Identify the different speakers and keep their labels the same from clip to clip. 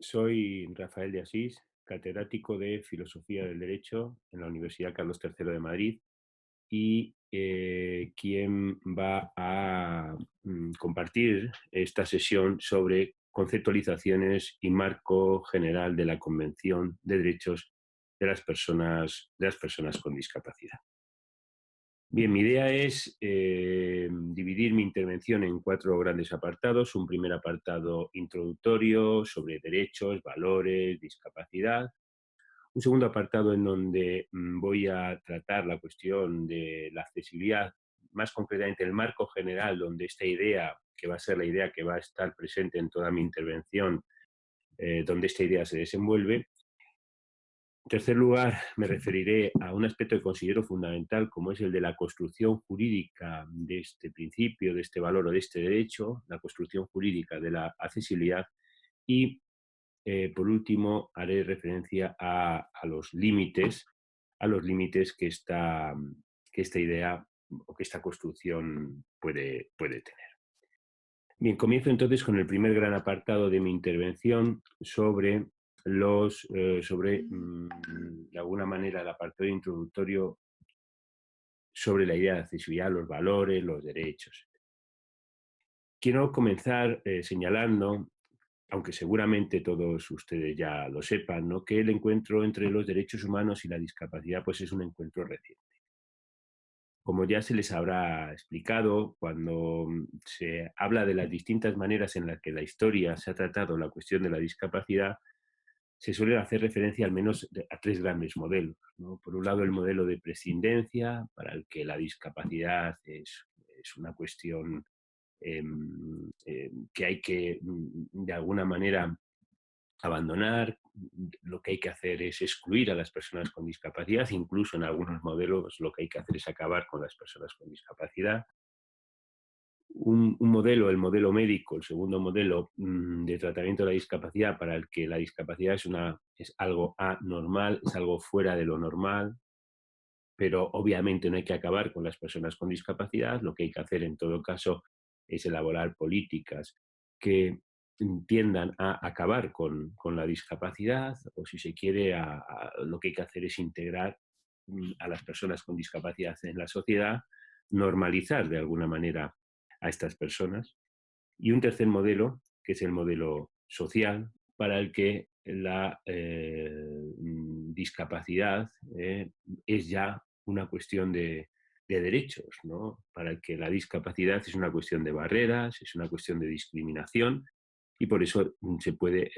Speaker 1: Soy Rafael de Asís, catedrático de Filosofía del Derecho en la Universidad Carlos III de Madrid y quien va a compartir esta sesión sobre conceptualizaciones y marco general de la Convención de Derechos de las personas con discapacidad. Bien, mi idea es dividir mi intervención en cuatro grandes apartados. Un primer apartado introductorio sobre derechos, valores, discapacidad. Un segundo apartado en donde voy a tratar la cuestión de la accesibilidad, más concretamente el marco general donde esta idea, que va a ser la idea que va a estar presente en toda mi intervención, donde esta idea se desenvuelve. En tercer lugar, me referiré a un aspecto que considero fundamental, como es el de la construcción jurídica de este principio, de este valor o de este derecho, la construcción jurídica de la accesibilidad. Y, por último, haré referencia a los límites que esta idea o que esta construcción puede tener. Bien, comienzo entonces con el primer gran apartado de mi intervención sobre de alguna manera, el apartado introductorio sobre la idea de accesibilidad, los valores, los derechos. Quiero comenzar señalando, aunque seguramente todos ustedes ya lo sepan, ¿no?, que el encuentro entre los derechos humanos y la discapacidad pues, es un encuentro reciente. Como ya se les habrá explicado, cuando se habla de las distintas maneras en las que la historia se ha tratado la cuestión de la discapacidad, se suele hacer referencia al menos a tres grandes modelos, ¿no? Por un lado, el modelo de prescindencia, para el que la discapacidad es una cuestión que hay que, de alguna manera, abandonar. Lo que hay que hacer es excluir a las personas con discapacidad, incluso en algunos modelos lo que hay que hacer es acabar con las personas con discapacidad. Un modelo, el modelo médico, el segundo modelo de tratamiento de la discapacidad, para el que la discapacidad es algo anormal, es algo fuera de lo normal, pero obviamente no hay que acabar con las personas con discapacidad. Lo que hay que hacer en todo caso es elaborar políticas que tiendan a acabar con la discapacidad, o si se quiere, lo que hay que hacer es integrar a las personas con discapacidad en la sociedad, normalizar de alguna manera a estas personas. Y un tercer modelo, que es el modelo social, para el que la discapacidad es ya una cuestión de derechos, ¿no? Para el que la discapacidad es una cuestión de barreras, es una cuestión de discriminación, y por eso se puede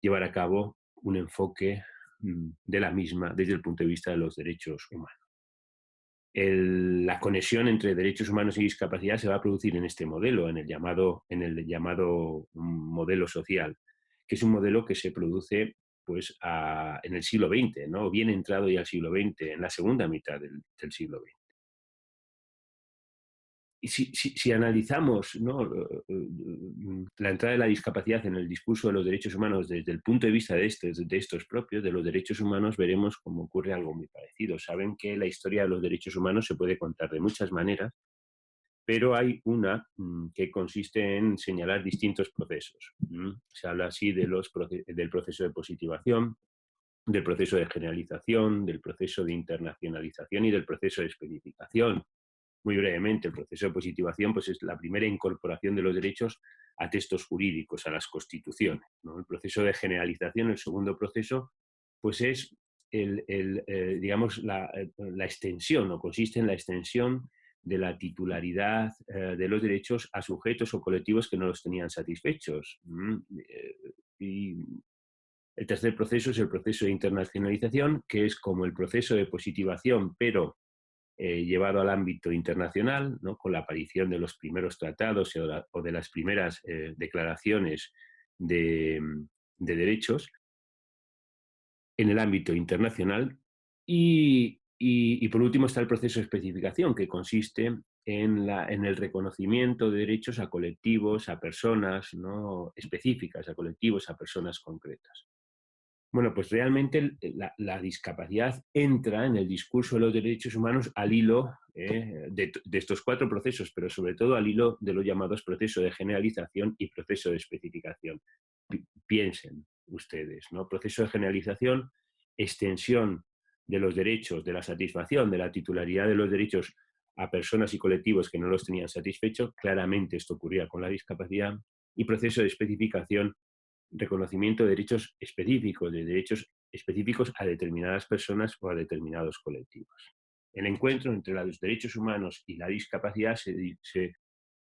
Speaker 1: llevar a cabo un enfoque de la misma desde el punto de vista de los derechos humanos. La conexión entre derechos humanos y discapacidad se va a producir en este modelo, en el llamado modelo social, que es un modelo que se produce pues, en el siglo XX, ¿no? Bien entrado ya al siglo XX, en la segunda mitad del siglo XX. Y si analizamos, ¿no?, la entrada de la discapacidad en el discurso de los derechos humanos desde el punto de vista de estos propios, de los derechos humanos, veremos cómo ocurre algo muy parecido. Saben que la historia de los derechos humanos se puede contar de muchas maneras, pero hay una que consiste en señalar distintos procesos. Se habla así del proceso de positivación, del proceso de generalización, del proceso de internacionalización y del proceso de especificación. Muy brevemente, el proceso de positivación pues, es la primera incorporación de los derechos a textos jurídicos, a las constituciones, ¿no? El proceso de generalización, el segundo proceso, pues es digamos, la extensión, o consiste en la extensión de la titularidad de los derechos a sujetos o colectivos que no los tenían satisfechos. Y el tercer proceso es el proceso de internacionalización, que es como el proceso de positivación, pero llevado al ámbito internacional, ¿no?, con la aparición de los primeros tratados o de las primeras declaraciones de, de derechos en el ámbito internacional. Y por último está el proceso de especificación, que consiste en el reconocimiento de derechos a colectivos, a personas, ¿no?, específicas, a colectivos, a personas concretas. Bueno, pues realmente la discapacidad entra en el discurso de los derechos humanos al hilo de estos cuatro procesos, pero sobre todo al hilo de los llamados proceso de generalización y proceso de especificación. piensen ustedes, ¿no? Proceso de generalización, extensión de los derechos, de la satisfacción, de la titularidad de los derechos a personas y colectivos que no los tenían satisfechos. Claramente esto ocurría con la discapacidad. Y proceso de especificación, reconocimiento de derechos específicos a determinadas personas o a determinados colectivos. El encuentro entre los derechos humanos y la discapacidad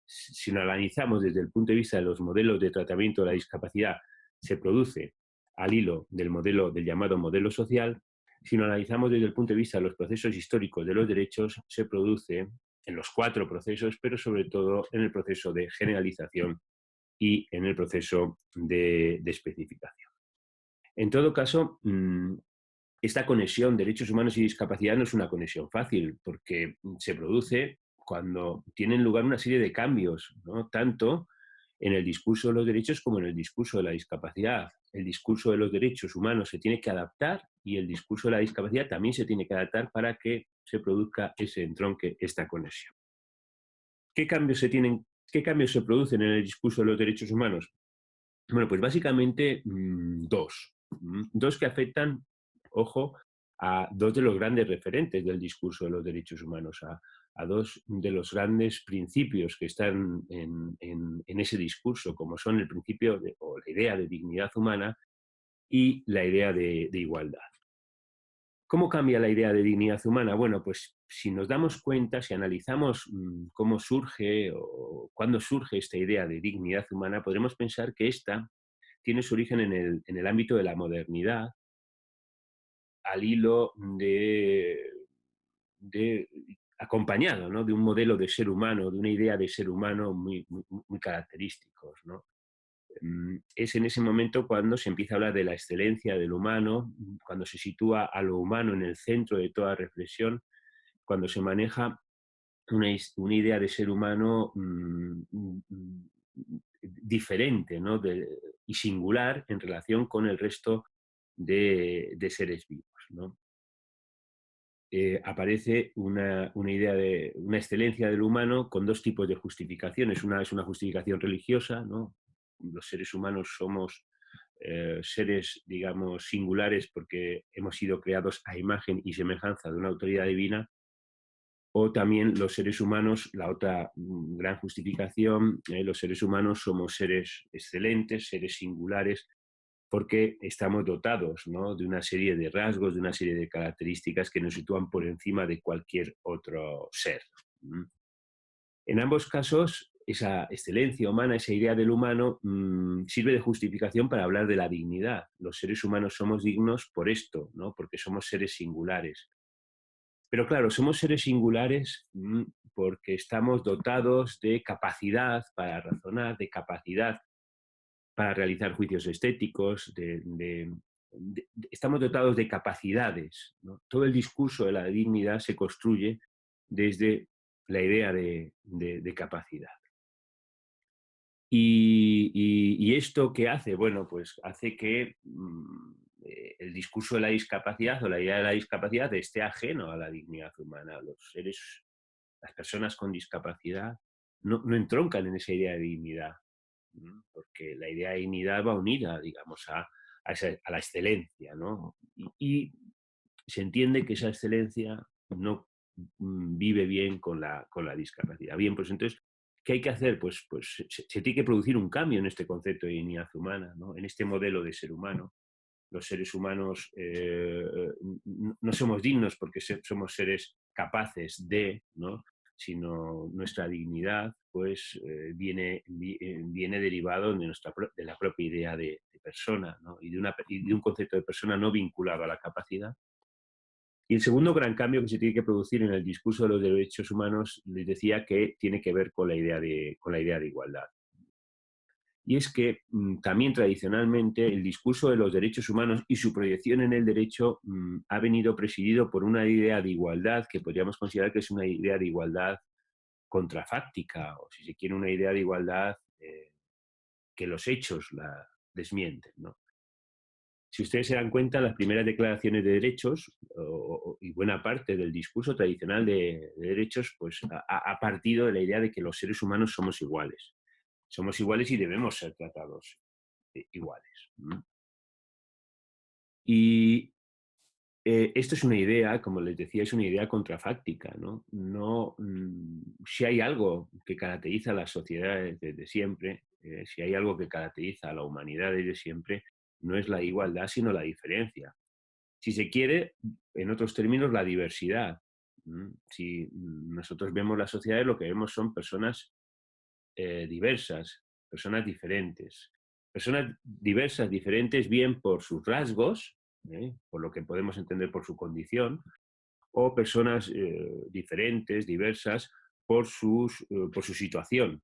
Speaker 1: si lo analizamos desde el punto de vista de los modelos de tratamiento de la discapacidad, se produce al hilo del llamado modelo social. Si lo analizamos desde el punto de vista de los procesos históricos de los derechos, se produce en los 4 procesos, pero sobre todo en el proceso de generalización y en el proceso de especificación. En todo caso, esta conexión derechos humanos y discapacidad no es una conexión fácil, porque se produce cuando tienen lugar una serie de cambios, ¿no? Tanto en el discurso de los derechos como en el discurso de la discapacidad. El discurso de los derechos humanos se tiene que adaptar y el discurso de la discapacidad también se tiene que adaptar para que se produzca ese entronque, esta conexión. ¿Qué cambios se producen en el discurso de los derechos humanos? Bueno, pues básicamente dos. Dos que afectan, ojo, a dos de los grandes referentes del discurso de los derechos humanos, a dos de los grandes principios que están en ese discurso, como son el principio o la idea de dignidad humana y la idea de igualdad. ¿Cómo cambia la idea de dignidad humana? Bueno, pues si nos damos cuenta, si analizamos cómo surge o cuándo surge esta idea de dignidad humana, podremos pensar que esta tiene su origen en el ámbito de la modernidad, al hilo de acompañado, ¿no? De un modelo de ser humano, de una idea de ser humano muy característicos, ¿no? Es en ese momento cuando se empieza a hablar de la excelencia del humano, cuando se sitúa a lo humano en el centro de toda reflexión, cuando se maneja una idea de ser humano diferente, ¿no? Y singular en relación con el resto de seres vivos, ¿no? Aparece una idea de una excelencia del humano con dos tipos de justificaciones. Una es una justificación religiosa, ¿no? Los seres humanos somos seres, digamos, singulares porque hemos sido creados a imagen y semejanza de una autoridad divina. O también los seres humanos, la otra gran justificación, los seres humanos somos seres excelentes, seres singulares, porque estamos dotados, ¿no? De una serie de rasgos, de una serie de características que nos sitúan por encima de cualquier otro ser. En ambos casos, esa excelencia humana, esa idea del humano, sirve de justificación para hablar de la dignidad. Los seres humanos somos dignos por esto, ¿no? Porque somos seres singulares. Pero claro, somos seres singulares porque estamos dotados de capacidad para razonar, de capacidad para realizar juicios estéticos, estamos dotados de capacidades, ¿no? Todo el discurso de la dignidad se construye desde la idea de capacidad. ¿Y esto qué hace? Bueno, pues hace que el discurso de la discapacidad o la idea de la discapacidad esté ajeno a la dignidad humana. Las personas con discapacidad no entroncan en esa idea de dignidad, porque la idea de dignidad va unida, digamos, a la excelencia, ¿no? Y se entiende que esa excelencia no vive bien con la discapacidad. Bien, pues entonces, ¿qué hay que hacer? Pues se tiene que producir un cambio en este concepto de dignidad humana, ¿no? En este modelo de ser humano. Los seres humanos no somos dignos porque somos seres capaces de, ¿no? Sino nuestra dignidad pues viene derivado de la propia idea de persona, ¿no? Y de un concepto de persona no vinculado a la capacidad. Y el segundo gran cambio que se tiene que producir en el discurso de los derechos humanos, les decía que tiene que ver con la idea de igualdad. Y es que también tradicionalmente el discurso de los derechos humanos y su proyección en el derecho ha venido presidido por una idea de igualdad que podríamos considerar que es una idea de igualdad contrafáctica, o si se quiere una idea de igualdad que los hechos la desmienten, ¿no? Si ustedes se dan cuenta, las primeras declaraciones de derechos y buena parte del discurso tradicional de derechos pues, ha partido de la idea de que los seres humanos somos iguales. Somos iguales y debemos ser tratados iguales. Y esto es una idea, como les decía, es una idea contrafáctica, ¿no? Si hay algo que caracteriza a las sociedades desde siempre, si hay algo que caracteriza a la humanidad desde siempre, no es la igualdad, sino la diferencia. Si se quiere, en otros términos, la diversidad. Si nosotros vemos las sociedades, lo que vemos son personas diversas, personas diferentes. Personas diversas, diferentes, bien por sus rasgos, por lo que podemos entender por su condición, o personas diferentes, diversas, por su situación.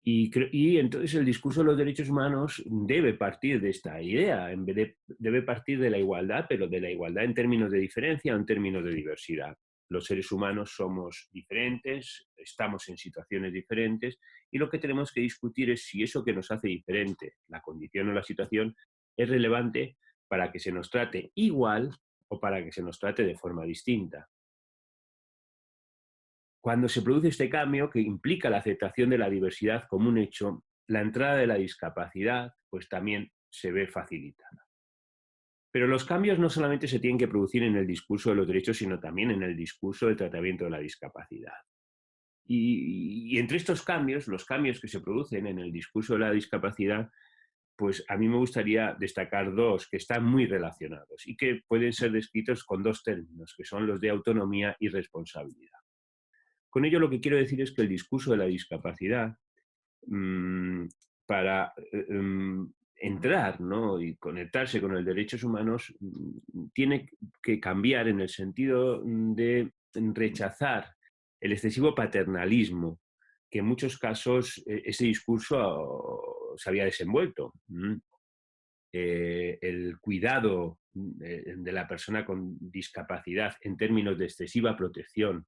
Speaker 1: Y entonces el discurso de los derechos humanos debe partir de esta idea, debe partir de la igualdad, pero de la igualdad en términos de diferencia o en términos de diversidad. Los seres humanos somos diferentes, estamos en situaciones diferentes y lo que tenemos que discutir es si eso que nos hace diferente, la condición o la situación, es relevante para que se nos trate igual o para que se nos trate de forma distinta. Cuando se produce este cambio, que implica la aceptación de la diversidad como un hecho, la entrada de la discapacidad pues también se ve facilitada. Pero los cambios no solamente se tienen que producir en el discurso de los derechos, sino también en el discurso del tratamiento de la discapacidad. Y entre estos cambios, los cambios que se producen en el discurso de la discapacidad, pues a mí me gustaría destacar dos que están muy relacionados y que pueden ser descritos con dos términos, que son los de autonomía y responsabilidad. Con ello lo que quiero decir es que el discurso de la discapacidad, mmm, para entrar, ¿no?, y conectarse con los derechos humanos, tiene que cambiar en el sentido de rechazar el excesivo paternalismo que en muchos casos ese discurso se había desenvuelto. El cuidado de la persona con discapacidad en términos de excesiva protección,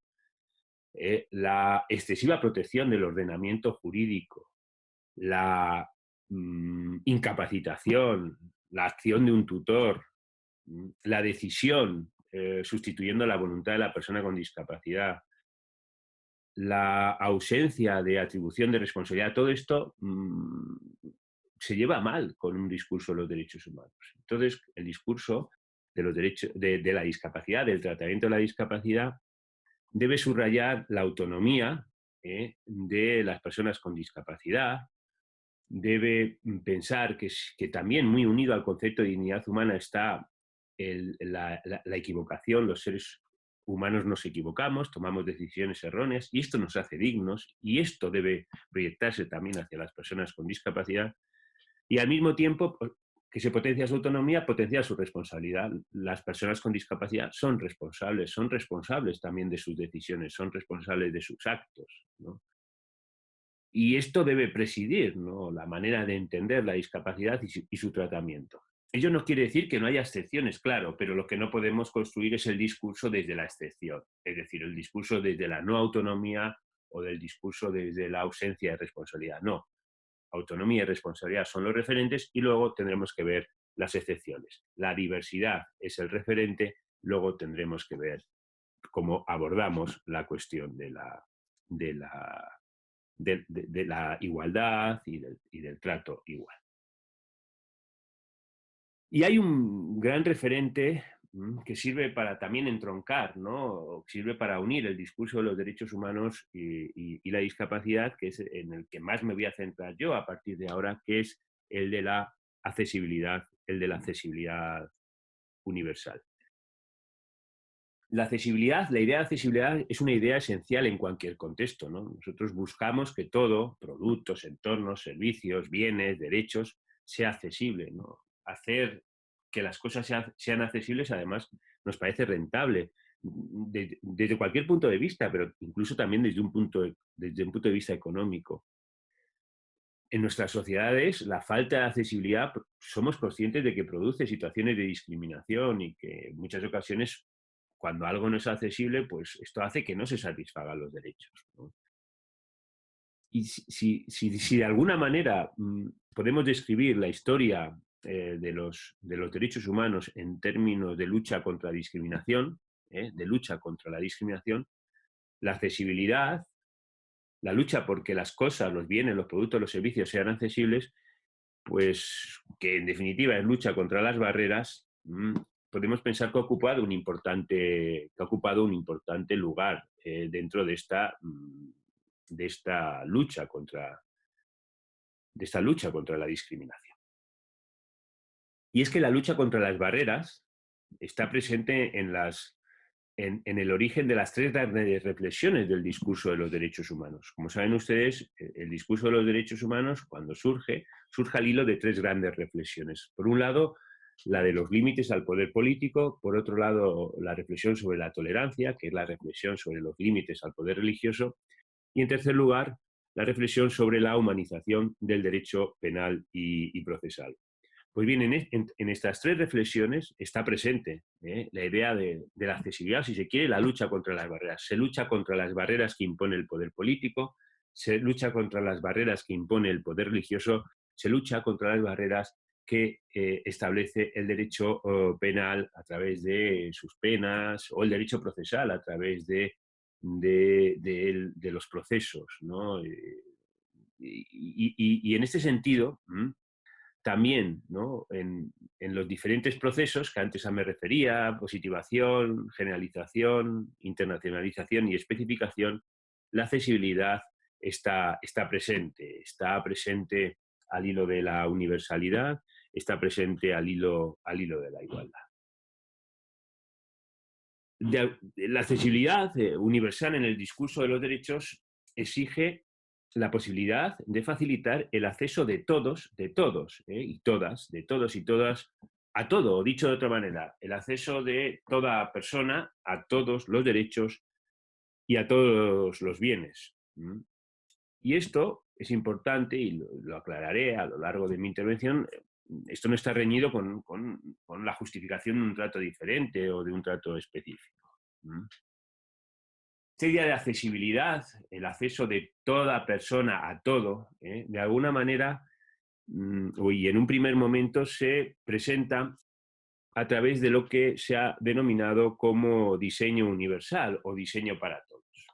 Speaker 1: la excesiva protección del ordenamiento jurídico, la incapacitación, la acción de un tutor, la decisión sustituyendo la voluntad de la persona con discapacidad, la ausencia de atribución de responsabilidad, todo esto se lleva mal con un discurso de los derechos humanos. Entonces, el discurso de los derechos, de la discapacidad, del tratamiento de la discapacidad, debe subrayar la autonomía de las personas con discapacidad, debe pensar que también muy unido al concepto de dignidad humana está la equivocación. Los seres humanos nos equivocamos, tomamos decisiones erróneas y esto nos hace dignos y esto debe proyectarse también hacia las personas con discapacidad y al mismo tiempo que se potencia su autonomía, potencia su responsabilidad. Las personas con discapacidad son responsables también de sus decisiones, son responsables de sus actos, ¿no? Y esto debe presidir, ¿no?, la manera de entender la discapacidad y su tratamiento. Ello no quiere decir que no haya excepciones, claro, pero lo que no podemos construir es el discurso desde la excepción, es decir, el discurso desde la no autonomía o del discurso desde la ausencia de responsabilidad. No, autonomía y responsabilidad son los referentes y luego tendremos que ver las excepciones. La diversidad es el referente, luego tendremos que ver cómo abordamos la cuestión de la, de la igualdad y del trato igual. Y hay un gran referente que sirve para también entroncar, ¿no?, sirve para unir el discurso de los derechos humanos y la discapacidad, que es en el que más me voy a centrar yo a partir de ahora, que es el de la accesibilidad, el de la accesibilidad universal. La idea de accesibilidad es una idea esencial en cualquier contexto, ¿no? Nosotros buscamos que todo, productos, entornos, servicios, bienes, derechos, sea accesible, ¿no? Hacer que las cosas sean accesibles, además, nos parece rentable desde cualquier punto de vista, pero incluso también desde un punto de vista económico. En nuestras sociedades, la falta de accesibilidad, somos conscientes de que produce situaciones de discriminación y que en muchas ocasiones, cuando algo no es accesible, pues esto hace que no se satisfagan los derechos, ¿no? Y si de alguna manera podemos describir la historia de los derechos humanos en términos de lucha contra discriminación, de lucha contra la discriminación, la accesibilidad, la lucha porque las cosas, los bienes, los productos, los servicios sean accesibles, pues que en definitiva es lucha contra las barreras, podemos pensar que ha ocupado un importante lugar dentro de esta lucha contra la discriminación. Y es que la lucha contra las barreras está presente en el origen de las tres grandes reflexiones del discurso de los derechos humanos. Como saben ustedes, el discurso de los derechos humanos, cuando surge al hilo de tres grandes reflexiones. Por un lado, la de los límites al poder político; por otro lado, la reflexión sobre la tolerancia, que es la reflexión sobre los límites al poder religioso; y en tercer lugar, la reflexión sobre la humanización del derecho penal y procesal. Pues bien, en estas tres reflexiones está presente la idea de la accesibilidad, si se quiere, la lucha contra las barreras. Se lucha contra las barreras que impone el poder político, se lucha contra las barreras que impone el poder religioso, se lucha contra las barreras que establece el derecho penal a través de sus penas, o el derecho procesal a través de los procesos, ¿no? Y en este sentido, también, ¿no?, en los diferentes procesos que antes me refería: positivación, generalización, internacionalización y especificación, la accesibilidad está presente al hilo de la universalidad, está presente al hilo de la igualdad. La accesibilidad universal en el discurso de los derechos exige la posibilidad de facilitar el acceso de todos y todas, de todos y todas, a todo; o dicho de otra manera, el acceso de toda persona a todos los derechos y a todos los bienes. Y esto es importante, y lo aclararé a lo largo de mi intervención. Esto no está reñido con la justificación de un trato diferente o de un trato específico. Esta idea de accesibilidad, el acceso de toda persona a todo, de alguna manera, y en un primer momento, se presenta a través de lo que se ha denominado como diseño universal o diseño para todos.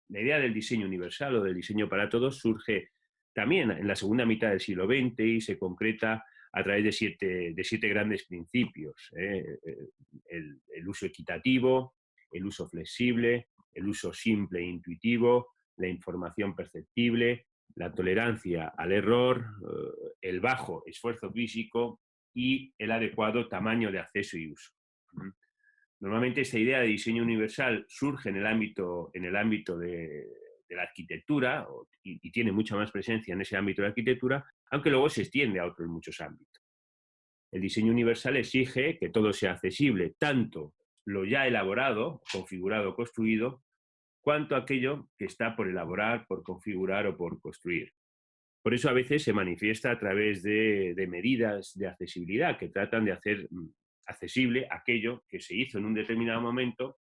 Speaker 1: La idea del diseño universal o del diseño para todos surge también en la segunda mitad del siglo XX y se concreta a través de siete grandes principios: el uso equitativo, el uso flexible, el uso simple e intuitivo, la información perceptible, la tolerancia al error, el bajo esfuerzo físico y el adecuado tamaño de acceso y uso. Normalmente esta idea de diseño universal surge en el ámbito de la arquitectura y tiene mucha más presencia en ese ámbito de la arquitectura, aunque luego se extiende a otros muchos ámbitos. El diseño universal exige que todo sea accesible, tanto lo ya elaborado, configurado, construido, cuanto aquello que está por elaborar, por configurar o por construir. Por eso a veces se manifiesta a través de medidas de accesibilidad que tratan de hacer accesible aquello que se hizo en un determinado momento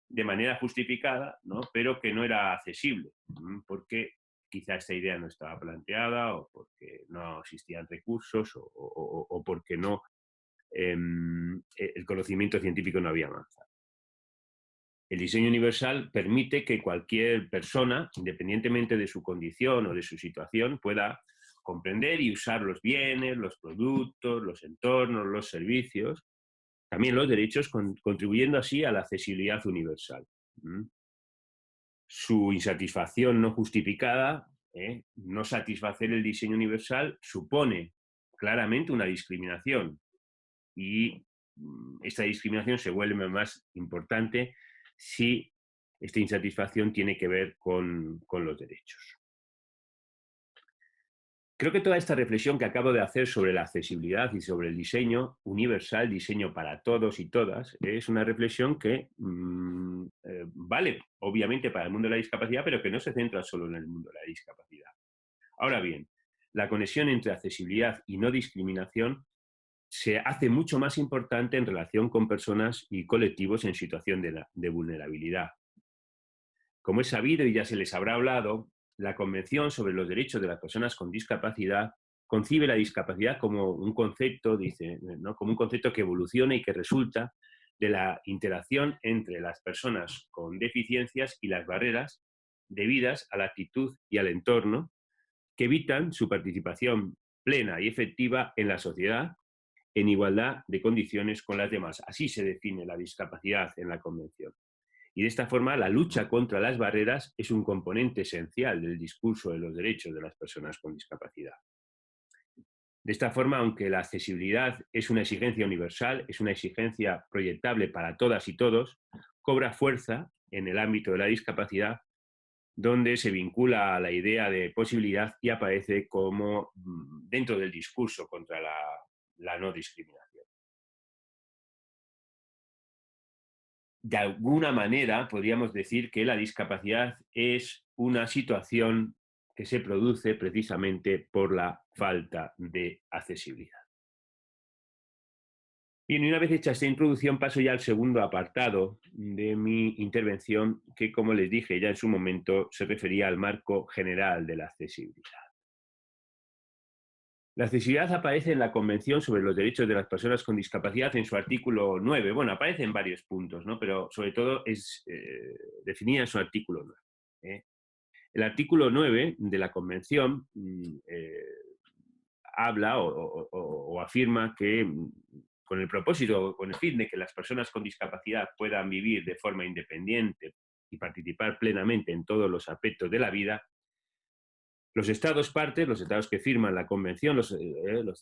Speaker 1: de manera justificada, ¿no?, pero que no era accesible, porque quizá esta idea no estaba planteada, o porque no existían recursos, o porque el conocimiento científico no había avanzado. El diseño universal permite que cualquier persona, independientemente de su condición o de su situación, pueda comprender y usar los bienes, los productos, los entornos, los servicios, también los derechos, contribuyendo así a la accesibilidad universal. Su insatisfacción no justificada, no satisfacer el diseño universal, supone claramente una discriminación, y esta discriminación se vuelve más importante si esta insatisfacción tiene que ver con los derechos. Creo que toda esta reflexión que acabo de hacer sobre la accesibilidad y sobre el diseño universal, diseño para todos y todas, es una reflexión que vale obviamente para el mundo de la discapacidad, pero que no se centra solo en el mundo de la discapacidad. Ahora bien, la conexión entre accesibilidad y no discriminación se hace mucho más importante en relación con personas y colectivos en situación de vulnerabilidad. Como es sabido y ya se les habrá hablado, la Convención sobre los Derechos de las Personas con Discapacidad concibe la discapacidad como un concepto, dice, ¿no?, como un concepto que evoluciona y que resulta de la interacción entre las personas con deficiencias y las barreras debidas a la actitud y al entorno, que evitan su participación plena y efectiva en la sociedad, en igualdad de condiciones con las demás. Así se define la discapacidad en la Convención. Y de esta forma, la lucha contra las barreras es un componente esencial del discurso de los derechos de las personas con discapacidad. De esta forma, aunque la accesibilidad es una exigencia universal, es una exigencia proyectable para todas y todos, cobra fuerza en el ámbito de la discapacidad, donde se vincula a la idea de posibilidad y aparece como dentro del discurso contra la no discriminación. De alguna manera podríamos decir que la discapacidad es una situación que se produce precisamente por la falta de accesibilidad. Bien, y una vez hecha esta introducción, paso ya al segundo apartado de mi intervención, que, como les dije ya en su momento, se refería al marco general de la accesibilidad. La accesibilidad aparece en la Convención sobre los Derechos de las Personas con Discapacidad en su artículo 9. Bueno, aparece en varios puntos, ¿no? Pero sobre todo es definida en su artículo 9. El artículo 9 de la Convención habla o afirma que con el propósito, con el fin de que las personas con discapacidad puedan vivir de forma independiente y participar plenamente en todos los aspectos de la vida, los Estados partes, los Estados que firman la Convención, los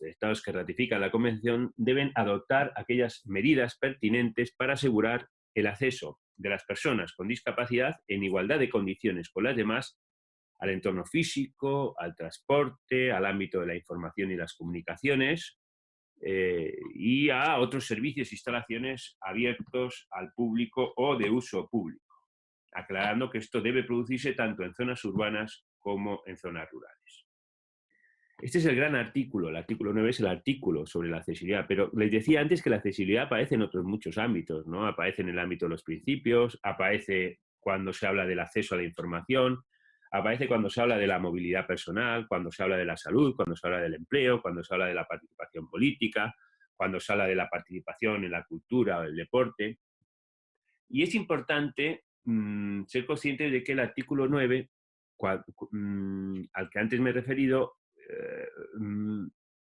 Speaker 1: Estados que ratifican la Convención, deben adoptar aquellas medidas pertinentes para asegurar el acceso de las personas con discapacidad en igualdad de condiciones con las demás al entorno físico, al transporte, al ámbito de la información y las comunicaciones, y a otros servicios e instalaciones abiertos al público o de uso público, aclarando que esto debe producirse tanto en zonas urbanas como en zonas rurales. Este es el gran artículo, el artículo 9 es el artículo sobre la accesibilidad, pero les decía antes que la accesibilidad aparece en otros muchos ámbitos, ¿no? Aparece en el ámbito de los principios, aparece cuando se habla del acceso a la información, aparece cuando se habla de la movilidad personal, cuando se habla de la salud, cuando se habla del empleo, cuando se habla de la participación política, cuando se habla de la participación en la cultura o el deporte. Y es importante ser consciente de que el artículo 9, al que antes me he referido,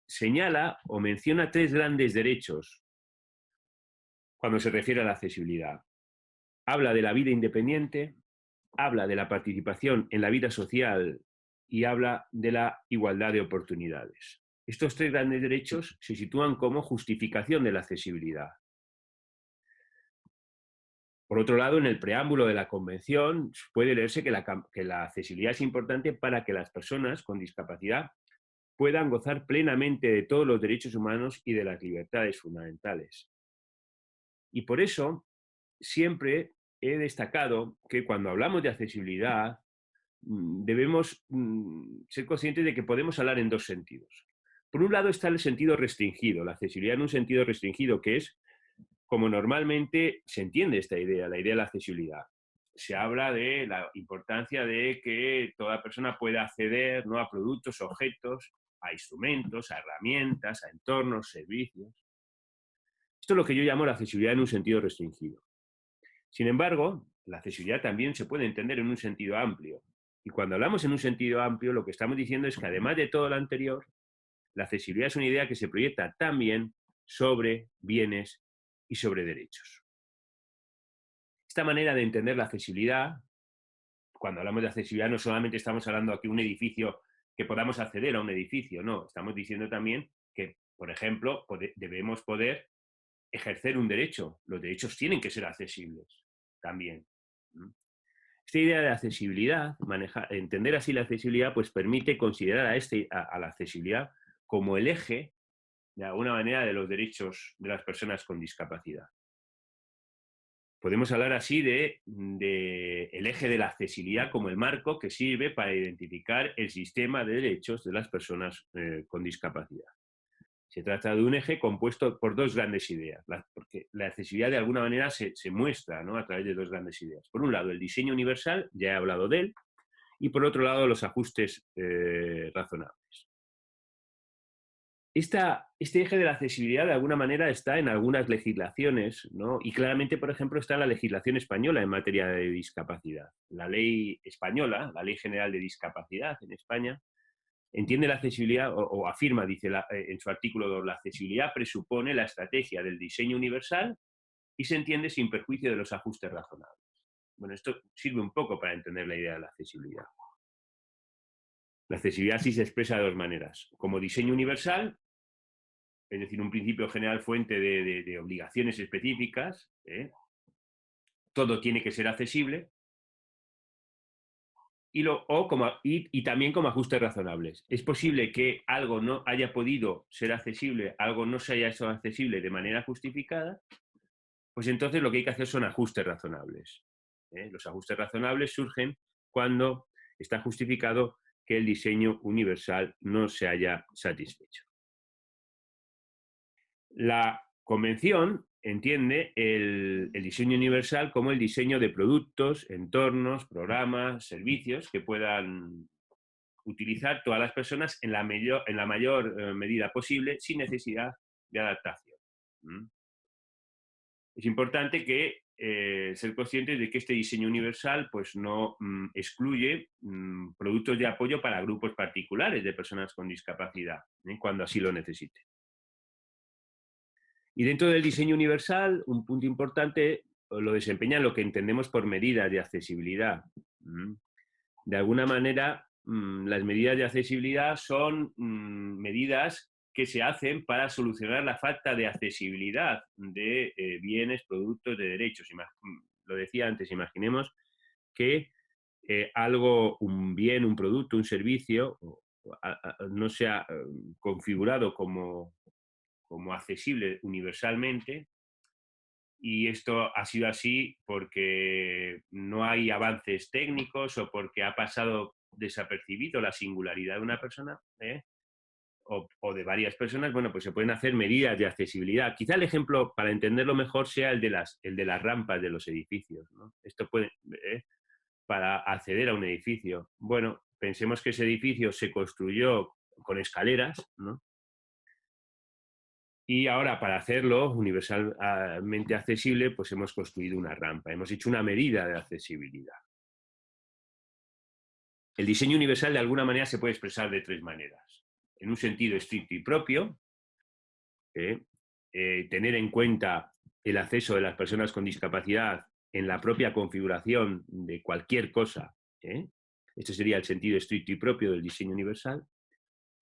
Speaker 1: señala o menciona tres grandes derechos cuando se refiere a la accesibilidad. Habla de la vida independiente, habla de la participación en la vida social y habla de la igualdad de oportunidades. Estos tres grandes derechos se sitúan como justificación de la accesibilidad. Por otro lado, en el preámbulo de la Convención puede leerse que la accesibilidad es importante para que las personas con discapacidad puedan gozar plenamente de todos los derechos humanos y de las libertades fundamentales. Y por eso siempre he destacado que cuando hablamos de accesibilidad debemos ser conscientes de que podemos hablar en dos sentidos. Por un lado está el sentido restringido, la accesibilidad en un sentido restringido, que es como normalmente se entiende esta idea, la idea de la accesibilidad. Se habla de la importancia de que toda persona pueda acceder, ¿no?, a productos, objetos, a instrumentos, a herramientas, a entornos, servicios. Esto es lo que yo llamo la accesibilidad en un sentido restringido. Sin embargo, la accesibilidad también se puede entender en un sentido amplio. Y cuando hablamos en un sentido amplio, lo que estamos diciendo es que además de todo lo anterior, la accesibilidad es una idea que se proyecta también sobre bienes y sobre derechos. Esta manera de entender la accesibilidad, cuando hablamos de accesibilidad no solamente estamos hablando aquí de un edificio, que podamos acceder a un edificio, no, estamos diciendo también que, por ejemplo, debemos poder ejercer un derecho. Los derechos tienen que ser accesibles también. Esta idea de accesibilidad, entender así la accesibilidad, pues permite considerar a la accesibilidad como el eje, de alguna manera, de los derechos de las personas con discapacidad. Podemos hablar así de el eje de la accesibilidad como el marco que sirve para identificar el sistema de derechos de las personas con discapacidad. Se trata de un eje compuesto por dos grandes ideas, porque la accesibilidad de alguna manera se muestra, ¿no?, a través de dos grandes ideas. Por un lado, el diseño universal, ya he hablado de él, y por otro lado, los ajustes razonables. Este eje de la accesibilidad de alguna manera está en algunas legislaciones, ¿no? Y claramente, por ejemplo, está en la legislación española en materia de discapacidad. La ley española, la Ley General de Discapacidad en España, entiende la accesibilidad o afirma, dice en su artículo 2, la accesibilidad presupone la estrategia del diseño universal y se entiende sin perjuicio de los ajustes razonables. Bueno, esto sirve un poco para entender la idea de la accesibilidad. La accesibilidad sí se expresa de dos maneras. Como diseño universal, es decir, un principio general fuente de obligaciones específicas, todo tiene que ser accesible, y también como ajustes razonables. Es posible que algo no haya podido ser accesible, algo no se haya hecho accesible de manera justificada, pues entonces lo que hay que hacer son ajustes razonables. Los ajustes razonables surgen cuando está justificado que el diseño universal no se haya satisfecho. La Convención entiende el diseño universal como el diseño de productos, entornos, programas, servicios que puedan utilizar todas las personas en la mayor medida posible sin necesidad de adaptación. Es importante que ser conscientes de que este diseño universal pues, no excluye productos de apoyo para grupos particulares de personas con discapacidad, cuando así lo necesite. Y dentro del diseño universal, un punto importante lo desempeña lo que entendemos por medidas de accesibilidad. De alguna manera, las medidas de accesibilidad son medidas que se hacen para solucionar la falta de accesibilidad de bienes, productos, de derechos. Lo decía antes, imaginemos que un bien, un producto, un servicio, no sea configurado como accesible universalmente, y esto ha sido así porque no hay avances técnicos o porque ha pasado desapercibido la singularidad de una persona o de varias personas. Bueno, pues se pueden hacer medidas de accesibilidad. Quizá el ejemplo, para entenderlo mejor, sea el de las rampas de los edificios, ¿no? Esto puede, para acceder a un edificio. Bueno, pensemos que ese edificio se construyó con escaleras, ¿no? Y ahora, para hacerlo universalmente accesible, pues hemos construido una rampa, hemos hecho una medida de accesibilidad. El diseño universal, de alguna manera, se puede expresar de tres maneras. En un sentido estricto y propio, tener en cuenta el acceso de las personas con discapacidad en la propia configuración de cualquier cosa. Este sería el sentido estricto y propio del diseño universal.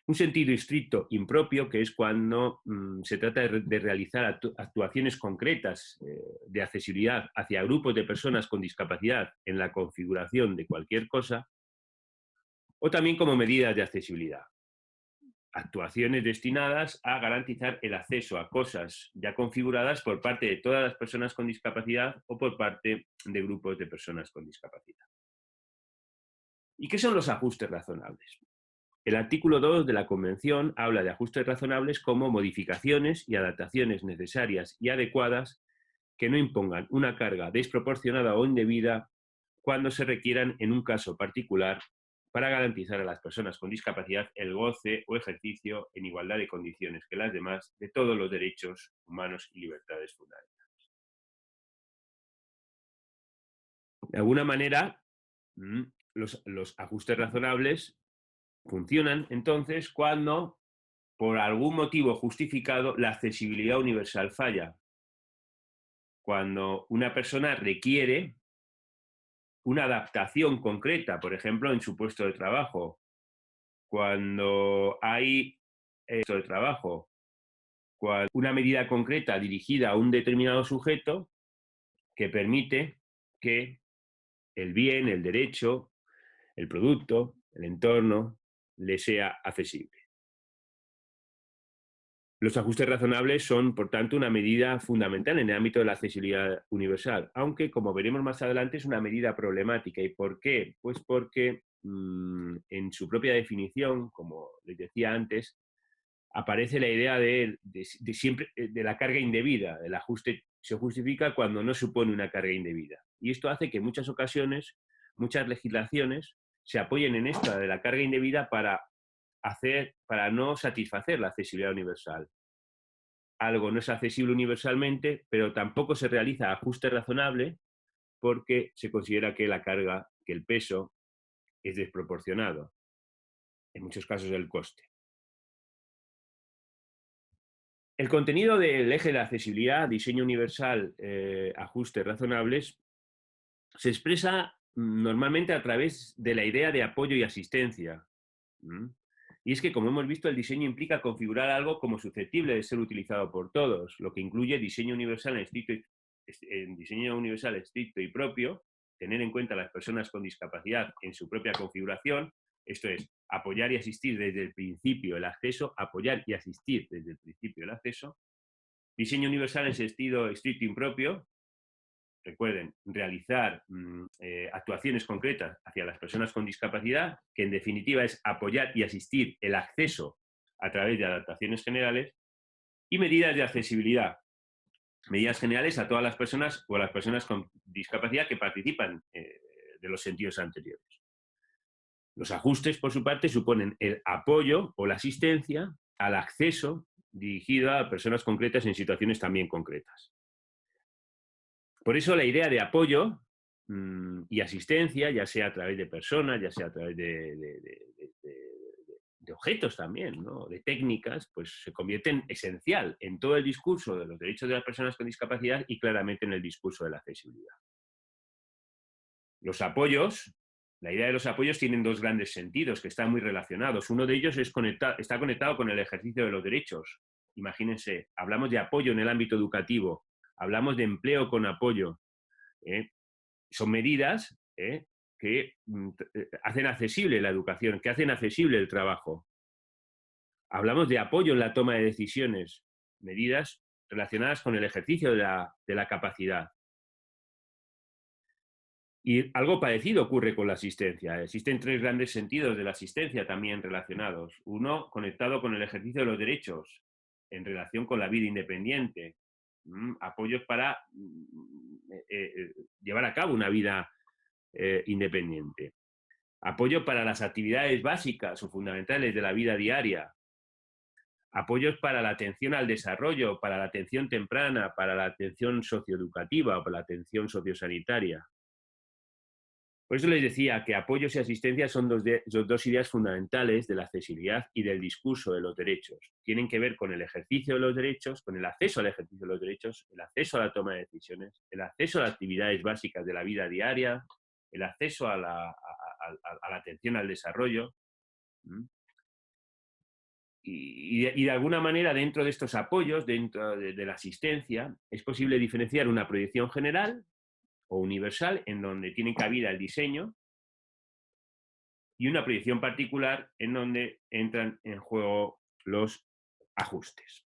Speaker 1: Un sentido estricto impropio, que es cuando se trata de realizar actuaciones concretas de accesibilidad hacia grupos de personas con discapacidad en la configuración de cualquier cosa, o también como medidas de accesibilidad. Actuaciones destinadas a garantizar el acceso a cosas ya configuradas por parte de todas las personas con discapacidad o por parte de grupos de personas con discapacidad. ¿Y qué son los ajustes razonables? El artículo 2 de la Convención habla de ajustes razonables como modificaciones y adaptaciones necesarias y adecuadas que no impongan una carga desproporcionada o indebida cuando se requieran en un caso particular para garantizar a las personas con discapacidad el goce o ejercicio en igualdad de condiciones que las demás de todos los derechos humanos y libertades fundamentales. De alguna manera, los ajustes razonables funcionan entonces cuando, por algún motivo justificado, la accesibilidad universal falla. Cuando una persona requiere una adaptación concreta, por ejemplo, en su puesto de trabajo. Cuando hay puesto de trabajo, una medida concreta dirigida a un determinado sujeto que permite que el bien, el derecho, el producto, el entorno, le sea accesible. Los ajustes razonables son, por tanto, una medida fundamental en el ámbito de la accesibilidad universal, aunque, como veremos más adelante, es una medida problemática. ¿Y por qué? Pues porque en su propia definición, como les decía antes, aparece la idea de la carga indebida. El ajuste se justifica cuando no supone una carga indebida. Y esto hace que en muchas ocasiones, muchas legislaciones se apoyen en esta de la carga indebida para no satisfacer la accesibilidad universal. Algo no es accesible universalmente, pero tampoco se realiza ajuste razonable porque se considera que la carga, que el peso es desproporcionado. en muchos casos el coste. El contenido del eje de la accesibilidad, diseño universal, ajustes razonables, se expresa normalmente a través de la idea de apoyo y asistencia. ¿Mm? Y es que, como hemos visto, el diseño implica configurar algo como susceptible de ser utilizado por todos, lo que incluye diseño universal en diseño universal estricto y propio, tener en cuenta a las personas con discapacidad en su propia configuración, esto es, apoyar y asistir desde el principio el acceso, apoyar y asistir desde el principio el acceso, diseño universal en sentido estricto y impropio, recuerden, realizar actuaciones concretas hacia las personas con discapacidad, que en definitiva es apoyar y asistir el acceso a través de adaptaciones generales, y medidas de accesibilidad, medidas generales a todas las personas o a las personas con discapacidad que participan de los sentidos anteriores. Los ajustes, por su parte, suponen el apoyo o la asistencia al acceso dirigido a personas concretas en situaciones también concretas. Por eso la idea de apoyo y asistencia, ya sea a través de personas, ya sea a través de objetos también, ¿no? De técnicas, pues se convierte en esencial en todo el discurso de los derechos de las personas con discapacidad y claramente en el discurso de la accesibilidad. Los apoyos, la idea de los apoyos tienen dos grandes sentidos que están muy relacionados. Uno de ellos está conectado con el ejercicio de los derechos. Imagínense, hablamos de apoyo en el ámbito educativo, hablamos de empleo con apoyo. Son medidas que hacen accesible la educación, que hacen accesible el trabajo. Hablamos de apoyo en la toma de decisiones, medidas relacionadas con el ejercicio de la capacidad. Y algo parecido ocurre con la asistencia. Existen tres grandes sentidos de la asistencia también relacionados. Uno, conectado con el ejercicio de los derechos en relación con la vida independiente. Apoyos para llevar a cabo una vida independiente. Apoyo para las actividades básicas o fundamentales de la vida diaria. Apoyos para la atención al desarrollo, para la atención temprana, para la atención socioeducativa o para la atención sociosanitaria. Por eso les decía que apoyos y asistencia son dos ideas fundamentales de la accesibilidad y del discurso de los derechos. Tienen que ver con el ejercicio de los derechos, con el acceso al ejercicio de los derechos, el acceso a la toma de decisiones, el acceso a las actividades básicas de la vida diaria, el acceso a la atención al desarrollo. Y de alguna manera, dentro de estos apoyos, dentro de la asistencia, es posible diferenciar una proyección general o universal, en donde tiene cabida el diseño, y una proyección particular, en donde entran en juego los ajustes.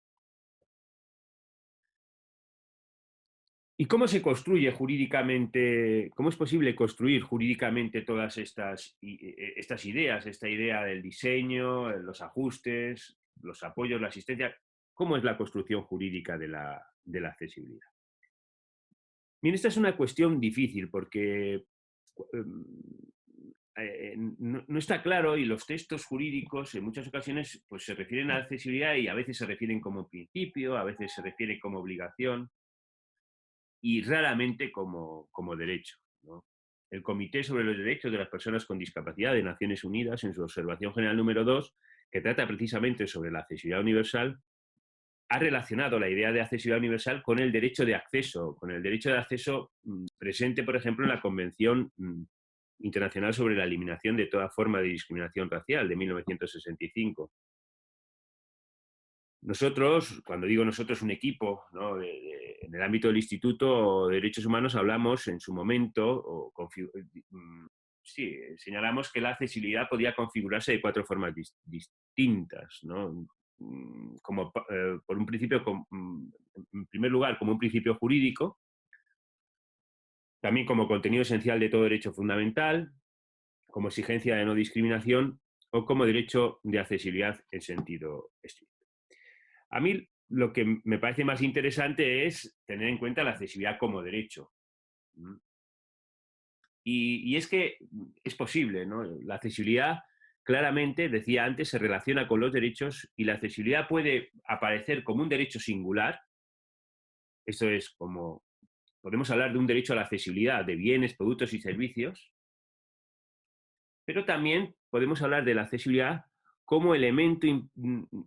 Speaker 1: ¿Y cómo se construye jurídicamente, cómo es posible construir jurídicamente todas estas ideas, esta idea del diseño, los ajustes, los apoyos, la asistencia? ¿Cómo es la construcción jurídica de la accesibilidad? Bien, esta es una cuestión difícil porque no está claro, y los textos jurídicos en muchas ocasiones pues, se refieren a la accesibilidad y a veces se refieren como principio, a veces se refiere como obligación y raramente como derecho, ¿no? El Comité sobre los Derechos de las Personas con Discapacidad de Naciones Unidas, en su observación general número 2, que trata precisamente sobre la accesibilidad universal, ha relacionado la idea de accesibilidad universal con el derecho de acceso, presente, por ejemplo, en la Convención Internacional sobre la Eliminación de toda forma de discriminación racial de 1965. Nosotros, cuando digo nosotros, un equipo, ¿no? En el ámbito del Instituto de Derechos Humanos hablamos en su momento, señalamos que la accesibilidad podía configurarse de cuatro formas distintas, ¿no? Por un principio, en primer lugar, como un principio jurídico, también como contenido esencial de todo derecho fundamental, como exigencia de no discriminación o como derecho de accesibilidad en sentido estricto. A mí lo que me parece más interesante es tener en cuenta la accesibilidad como derecho. Y es que es posible, ¿no? La accesibilidad, claramente, decía antes, se relaciona con los derechos y la accesibilidad puede aparecer como un derecho singular. Esto es como, podemos hablar de un derecho a la accesibilidad de bienes, productos y servicios, pero también podemos hablar de la accesibilidad como elemento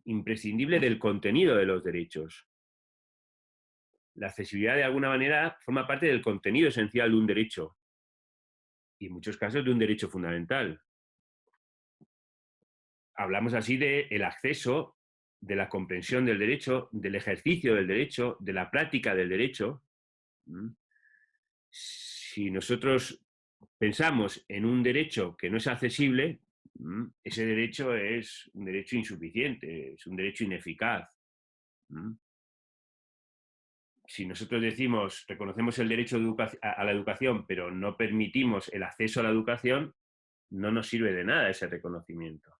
Speaker 1: imprescindible del contenido de los derechos. La accesibilidad, de alguna manera, forma parte del contenido esencial de un derecho, y en muchos casos de un derecho fundamental. Hablamos así del acceso, de la comprensión del derecho, del ejercicio del derecho, de la práctica del derecho. Si nosotros pensamos en un derecho que no es accesible, ese derecho es un derecho insuficiente, es un derecho ineficaz. Si nosotros decimos, reconocemos el derecho a la educación, pero no permitimos el acceso a la educación, no nos sirve de nada ese reconocimiento.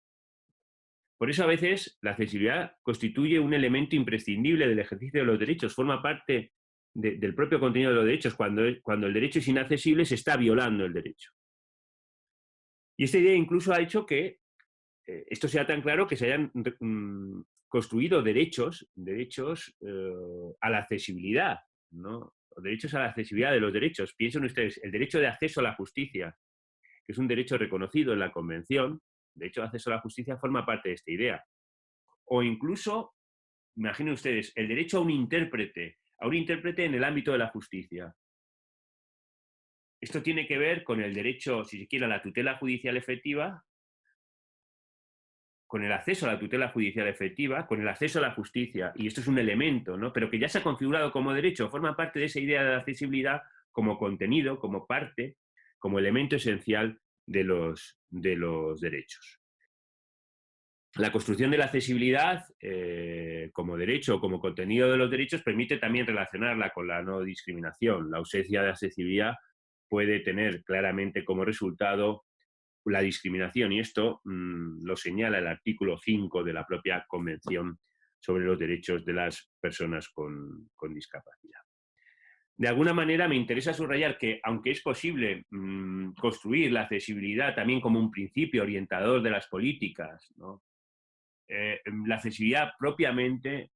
Speaker 1: Por eso a veces la accesibilidad constituye un elemento imprescindible del ejercicio de los derechos, forma parte del propio contenido de los derechos. Cuando el derecho es inaccesible, se está violando el derecho. Y esta idea incluso ha hecho que esto sea tan claro que se hayan construido derechos a la accesibilidad, ¿no? Derechos a la accesibilidad de los derechos. Piensen ustedes, el derecho de acceso a la justicia, que es un derecho reconocido en la Convención, el derecho de acceso a la justicia forma parte de esta idea. O incluso, imaginen ustedes, el derecho a un intérprete en el ámbito de la justicia. Esto tiene que ver con el derecho, si se quiere, a la tutela judicial efectiva, con el acceso a la tutela judicial efectiva, con el acceso a la justicia, y esto es un elemento, ¿no? Pero que ya se ha configurado como derecho, forma parte de esa idea de la accesibilidad como contenido, como parte, como elemento esencial de los derechos. La construcción de la accesibilidad como derecho o como contenido de los derechos permite también relacionarla con la no discriminación. La ausencia de accesibilidad puede tener claramente como resultado la discriminación, y esto lo señala el artículo 5 de la propia Convención sobre los Derechos de las Personas con Discapacidad. De alguna manera me interesa subrayar que, aunque es posible construir la accesibilidad también como un principio orientador de las políticas, ¿no? La accesibilidad propiamente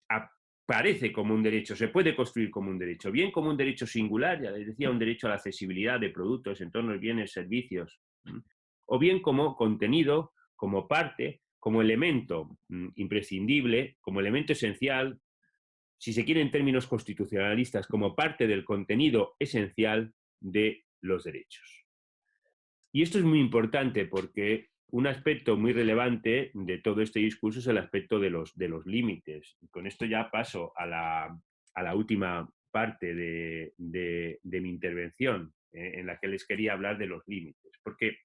Speaker 1: aparece como un derecho, se puede construir como un derecho, bien como un derecho singular, ya les decía, un derecho a la accesibilidad de productos, entornos, bienes, servicios, o bien como contenido, como parte, como elemento imprescindible, como elemento esencial, si se quiere en términos constitucionalistas, como parte del contenido esencial de los derechos. Y esto es muy importante porque un aspecto muy relevante de todo este discurso es el aspecto de los límites. Y con esto ya paso a la última parte de mi intervención, en la que les quería hablar de los límites. Porque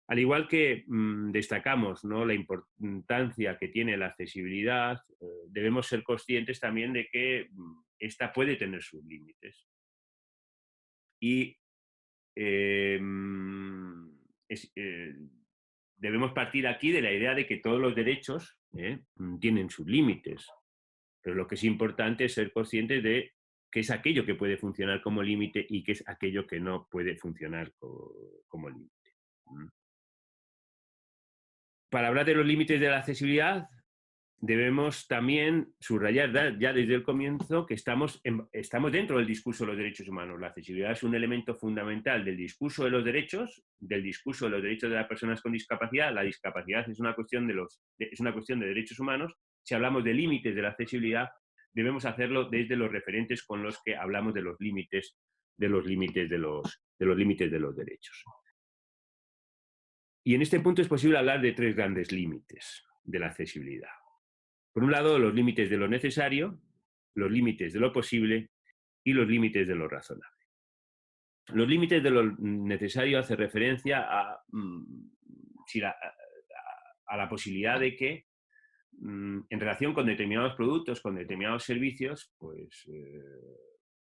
Speaker 1: al igual que destacamos, ¿no?, la importancia que tiene la accesibilidad, debemos ser conscientes también de que esta puede tener sus límites. Y eh, debemos partir aquí de la idea de que todos los derechos tienen sus límites, pero lo que es importante es ser conscientes de qué es aquello que puede funcionar como límite y qué es aquello que no puede funcionar como límite. Para hablar de los límites de la accesibilidad, debemos también subrayar ya desde el comienzo que estamos dentro del discurso de los derechos humanos. La accesibilidad es un elemento fundamental del discurso de los derechos, de las personas con discapacidad. La discapacidad es una cuestión de derechos humanos. Si hablamos de límites de la accesibilidad, debemos hacerlo desde los referentes con los que hablamos de los límites de los derechos. Y en este punto es posible hablar de tres grandes límites de la accesibilidad. Por un lado, los límites de lo necesario, los límites de lo posible y los límites de lo razonable. Los límites de lo necesario hace referencia a la posibilidad de que, en relación con determinados productos, con determinados servicios, pues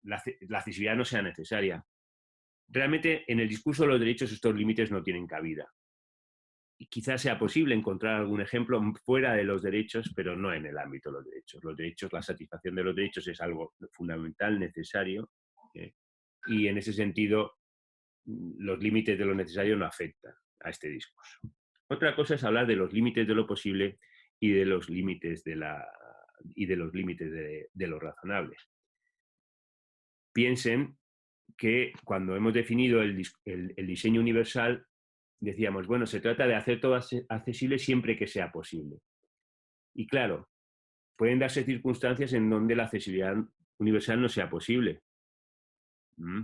Speaker 1: la accesibilidad no sea necesaria. Realmente, en el discurso de los derechos estos límites no tienen cabida. Y quizás sea posible encontrar algún ejemplo fuera de los derechos, pero no en el ámbito de los derechos. Los derechos, la satisfacción de los derechos es algo fundamental, necesario, y en ese sentido los límites de lo necesario no afectan a este discurso. Otra cosa es hablar de los límites de lo posible y de los límites de lo razonable. Piensen que cuando hemos definido el diseño universal, decíamos, bueno, se trata de hacer todo accesible siempre que sea posible. Y claro, pueden darse circunstancias en donde la accesibilidad universal no sea posible. ¿Mm?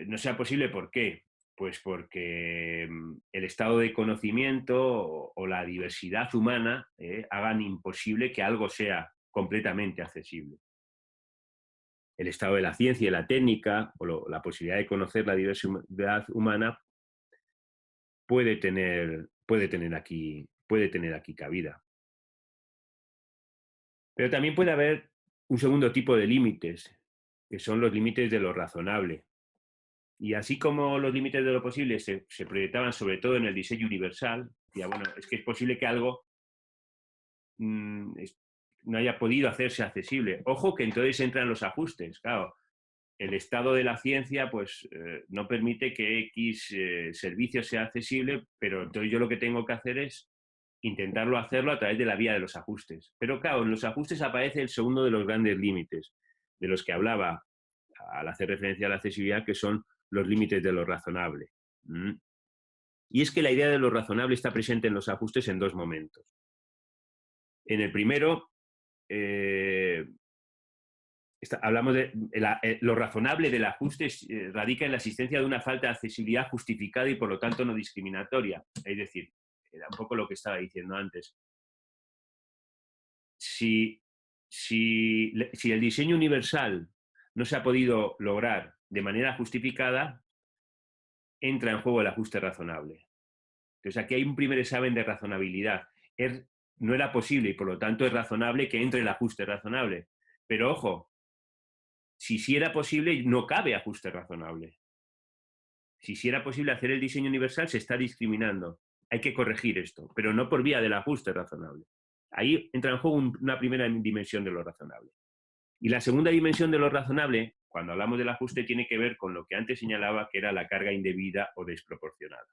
Speaker 1: No sea posible, ¿por qué? Pues porque el estado de conocimiento o la diversidad humana hagan imposible que algo sea completamente accesible. El estado de la ciencia y la técnica o la posibilidad de conocer la diversidad humana puede tener aquí cabida. Pero también puede haber un segundo tipo de límites, que son los límites de lo razonable. Y así como los límites de lo posible se proyectaban sobre todo en el diseño universal, decía, bueno, es que es posible que algo mmm, no haya podido hacerse accesible. Ojo que entonces entran los ajustes. Claro, el estado de la ciencia pues no permite que X servicio sea accesible, pero entonces yo lo que tengo que hacer es intentarlo hacerlo a través de la vía de los ajustes. Pero claro, en los ajustes aparece el segundo de los grandes límites, de los que hablaba al hacer referencia a la accesibilidad, que son los límites de lo razonable. ¿Mm? Y es que la idea de lo razonable está presente en los ajustes en dos momentos. En el primero, hablamos de lo razonable del ajuste radica en la existencia de una falta de accesibilidad justificada y por lo tanto no discriminatoria. Es decir, era un poco lo que estaba diciendo antes. Si el diseño universal no se ha podido lograr de manera justificada, entra en juego el ajuste razonable. Entonces aquí hay un primer examen de razonabilidad. No era posible y por lo tanto es razonable que entre el ajuste razonable. Pero ojo, si sí era posible, no cabe ajuste razonable. Si era posible hacer el diseño universal, se está discriminando. Hay que corregir esto, pero no por vía del ajuste razonable. Ahí entra en juego una primera dimensión de lo razonable. Y la segunda dimensión de lo razonable, cuando hablamos del ajuste, tiene que ver con lo que antes señalaba, que era la carga indebida o desproporcionada.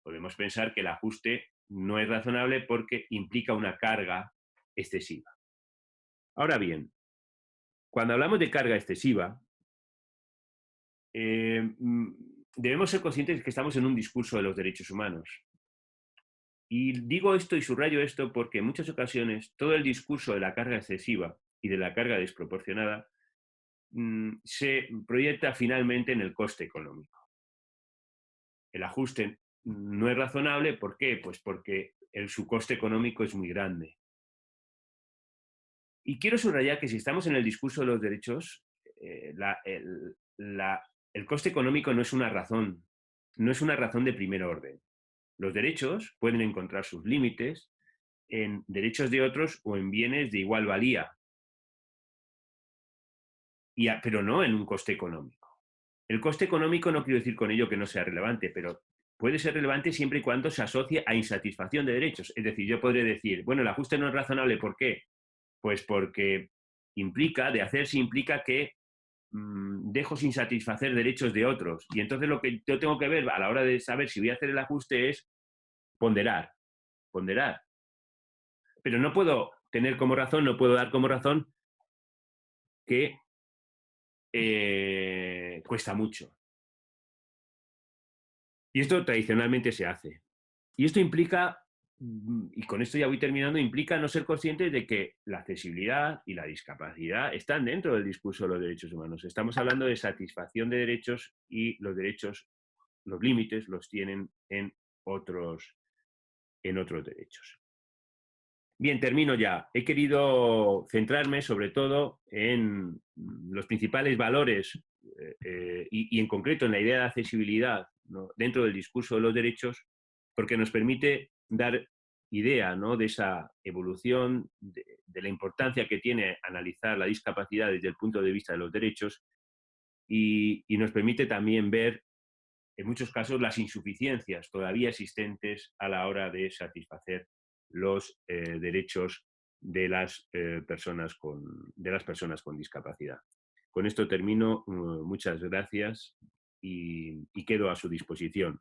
Speaker 1: Podemos pensar que el ajuste no es razonable porque implica una carga excesiva. Ahora bien, cuando hablamos de carga excesiva, debemos ser conscientes de que estamos en un discurso de los derechos humanos. Y digo esto y subrayo esto porque en muchas ocasiones todo el discurso de la carga excesiva y de la carga desproporcionada se proyecta finalmente en el coste económico. El ajuste no es razonable, ¿por qué? Pues porque su coste económico es muy grande. Y quiero subrayar que si estamos en el discurso de los derechos, el coste económico no es una razón de primer orden. Los derechos pueden encontrar sus límites en derechos de otros o en bienes de igual valía, pero no en un coste económico. El coste económico no quiero decir con ello que no sea relevante, pero puede ser relevante siempre y cuando se asocie a insatisfacción de derechos. Es decir, yo podré decir, bueno, el ajuste no es razonable, ¿por qué? Pues porque implica que dejo sin satisfacer derechos de otros. Y entonces lo que yo tengo que ver a la hora de saber si voy a hacer el ajuste es ponderar. Pero no puedo tener como razón, no puedo dar como razón que cuesta mucho. Y esto tradicionalmente se hace. Y esto implica, y con esto ya voy terminando, implica no ser conscientes de que la accesibilidad y la discapacidad están dentro del discurso de los derechos humanos. Estamos hablando de satisfacción de derechos y los derechos, los límites los tienen en otros derechos. Bien, termino ya. He querido centrarme sobre todo en los principales valores y en concreto en la idea de accesibilidad, ¿no?, dentro del discurso de los derechos, porque nos permite dar idea, ¿no?, de esa evolución, de la importancia que tiene analizar la discapacidad desde el punto de vista de los derechos y nos permite también ver, en muchos casos, las insuficiencias todavía existentes a la hora de satisfacer los derechos de las personas con discapacidad. Con esto termino. Muchas gracias y quedo a su disposición.